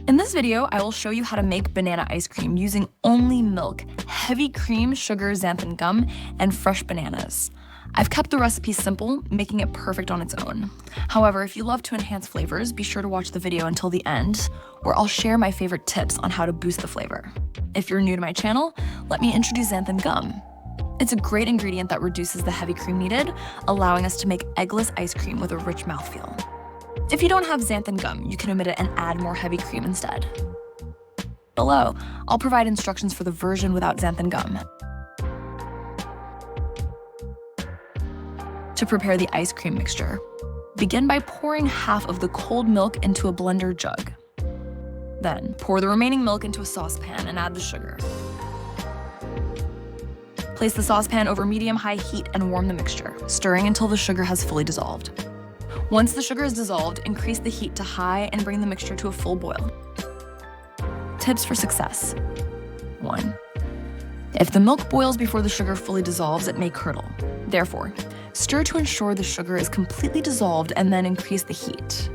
In this video, I will show you how to make banana ice cream using only milk, heavy cream, sugar, xanthan gum, and fresh bananas. I've kept the recipe simple, making it perfect on its own. However, if you love to enhance flavors, be sure to watch the video until the end, where I'll share my favorite tips on how to boost the flavor. If you're new to my channel, let me introduce xanthan gum. It's a great ingredient that reduces the heavy cream needed, allowing us to make eggless ice cream with a rich mouthfeel. If you don't have xanthan gum, you can omit it and add more heavy cream instead. Below, I'll provide instructions for the version without xanthan gum. To prepare the ice cream mixture, begin by pouring half of the cold milk into a blender jug. Then, pour the remaining milk into a saucepan and add the sugar. Place the saucepan over medium-high heat and warm the mixture, stirring until the sugar has fully dissolved. Once the sugar is dissolved, increase the heat to high and bring the mixture to a full boil. Tips for success. 1. If the milk boils before the sugar fully dissolves, it may curdle. Therefore, stir to ensure the sugar is completely dissolved and then increase the heat.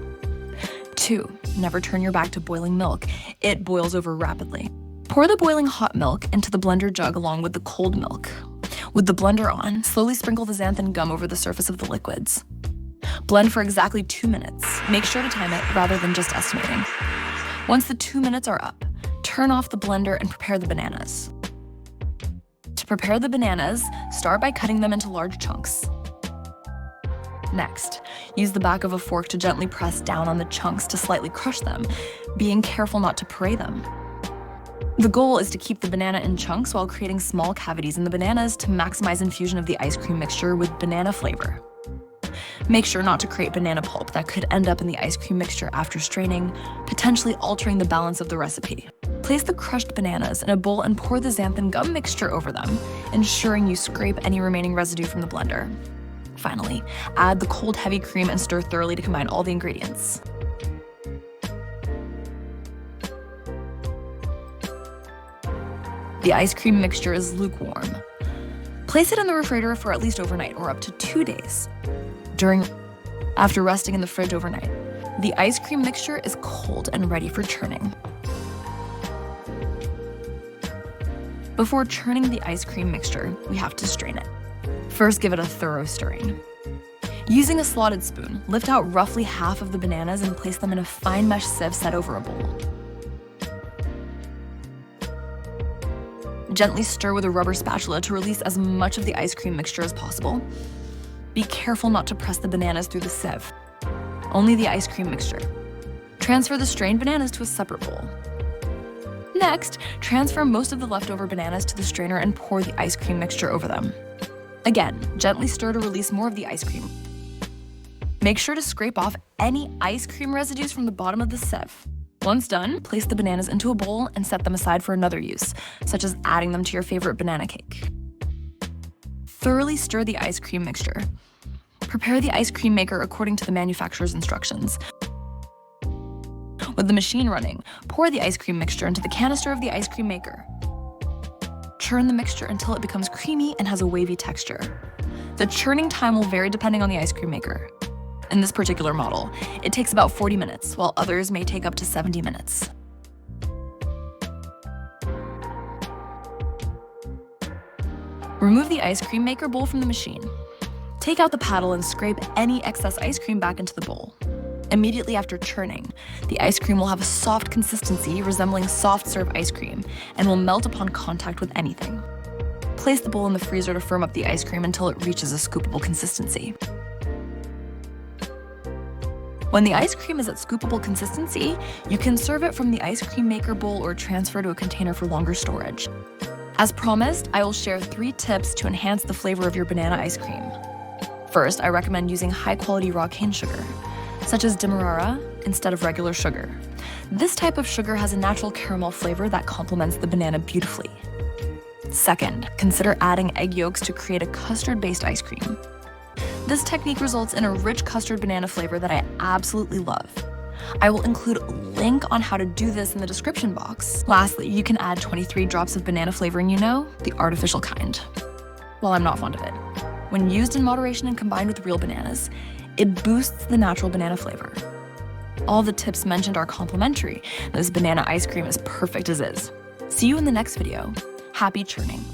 2. Never turn your back to boiling milk. It boils over rapidly. Pour the boiling hot milk into the blender jug along with the cold milk. With the blender on, slowly sprinkle the xanthan gum over the surface of the liquids. Blend for exactly 2 minutes. Make sure to time it rather than just estimating. Once the 2 minutes are up, turn off the blender and prepare the bananas. To prepare the bananas, start by cutting them into large chunks. Next, use the back of a fork to gently press down on the chunks to slightly crush them, being careful not to puree them. The goal is to keep the banana in chunks while creating small cavities in the bananas to maximize infusion of the ice cream mixture with banana flavor. Make sure not to create banana pulp that could end up in the ice cream mixture after straining, potentially altering the balance of the recipe. Place the crushed bananas in a bowl and pour the xanthan gum mixture over them, ensuring you scrape any remaining residue from the blender. Finally, add the cold heavy cream and stir thoroughly to combine all the ingredients. The ice cream mixture is lukewarm. Place it in the refrigerator for at least overnight or up to 2 days. After resting in the fridge overnight, the ice cream mixture is cold and ready for churning. Before churning the ice cream mixture, we have to strain it. First, give it a thorough stirring. Using a slotted spoon, lift out roughly half of the bananas and place them in a fine mesh sieve set over a bowl. Gently stir with a rubber spatula to release as much of the ice cream mixture as possible. Be careful not to press the bananas through the sieve. Only the ice cream mixture. Transfer the strained bananas to a separate bowl. Next, transfer most of the leftover bananas to the strainer and pour the ice cream mixture over them. Again, gently stir to release more of the ice cream. Make sure to scrape off any ice cream residues from the bottom of the sieve. Once done, place the bananas into a bowl and set them aside for another use, such as adding them to your favorite banana cake. Thoroughly stir the ice cream mixture. Prepare the ice cream maker according to the manufacturer's instructions. With the machine running, pour the ice cream mixture into the canister of the ice cream maker. Churn the mixture until it becomes creamy and has a wavy texture. The churning time will vary depending on the ice cream maker. In this particular model, it takes about 40 minutes, while others may take up to 70 minutes. Remove the ice cream maker bowl from the machine. Take out the paddle and scrape any excess ice cream back into the bowl. Immediately after churning, the ice cream will have a soft consistency resembling soft serve ice cream and will melt upon contact with anything. Place the bowl in the freezer to firm up the ice cream until it reaches a scoopable consistency. When the ice cream is at scoopable consistency, you can serve it from the ice cream maker bowl or transfer to a container for longer storage. As promised, I will share 3 tips to enhance the flavor of your banana ice cream. First, I recommend using high-quality raw cane sugar, such as demerara, instead of regular sugar. This type of sugar has a natural caramel flavor that complements the banana beautifully. Second, consider adding egg yolks to create a custard-based ice cream. This technique results in a rich custard banana flavor that I absolutely love. I will include a link on how to do this in the description box. Lastly, you can add 23 drops of banana flavoring, the artificial kind. While I'm not fond of it, when used in moderation and combined with real bananas, it boosts the natural banana flavor. All the tips mentioned are complimentary. This banana ice cream is perfect as is. See you in the next video. Happy churning.